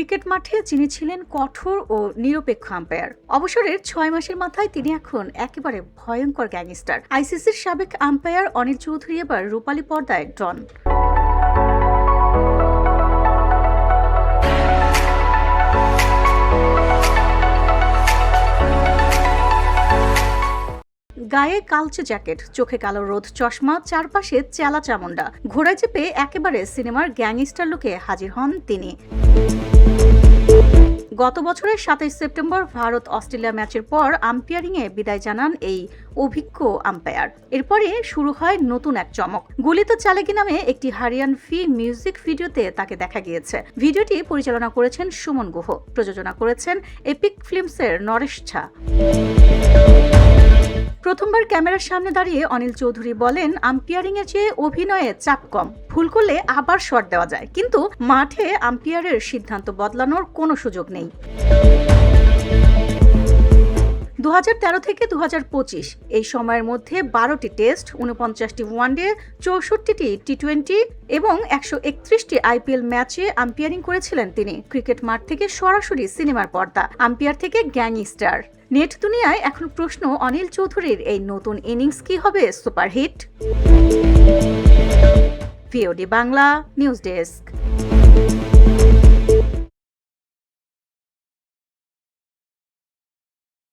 Cricket মাঠে যিনি ছিলেন কঠোর ও নিরপেক্ষ আম্পায়ার, অবসরের 6 মাসের মাথায় তিনি এখন একেবারে ভয়ঙ্কর গ্যাংস্টার। আইসিসির সাবেক আম্পায়ার অনিল চৌধুরী এবার রূপালী পর্দায় ডন। গায়ে কালচে জ্যাকেট, চোখে কালো রোদ চশমা, চারপাশে চেলা চামুন্ডা, ঘোড়ায় চেপে একেবারে সিনেমার গ্যাংস্টার লুকে হাজির হন তিনি। গত বছরের 27 সেপ্টেম্বর ভারত অস্ট্রেলিয়া ম্যাচের পর আম্পায়ারিংয়ে বিদায় জানান এই অভিজ্ঞ আম্পায়ার। এরপরে শুরু হয় নতুন এক চমক। গুলি তো চালেকি নামে একটি হরিয়ানভি মিউজিক ভিডিওতে তাকে দেখা গিয়েছে। ভিডিওটি পরিচালনা করেছেন সুমন গুহ, প্রযোজনা করেছেন এপিক ফিল্মসের নরেশ ঝা। প্রথমবার ক্যামেরার সামনে দাঁড়িয়ে অনিল চৌধুরী বলেন, আম্পায়ারিংয়ের চেয়ে অভিনয়ে চাপ কম, ভুল করলে আবার শট দেওয়া যায়, কিন্তু মাঠে আম্পায়ারের সিদ্ধান্ত বদলানোর কোনো সুযোগ নেই। 2013 থেকে 2025 এই সময়ের মধ্যে 12টি টেস্ট, 49টি ওয়ানডে, 64টি টি20 এবং 131টি আইপিএল ম্যাচে আম্পায়ারিং করেছিলেন তিনি। ক্রিকেট মাঠ থেকে সরাসরি সিনেমার পর্দা, আম্পায়ার থেকে গ্যাংস্টার। নেট দুনিয়ায় এখন প্রশ্ন, অনিল চৌধুরীর এই নতুন ইনিংস কি হবে superhit? VOD Bangla news desk.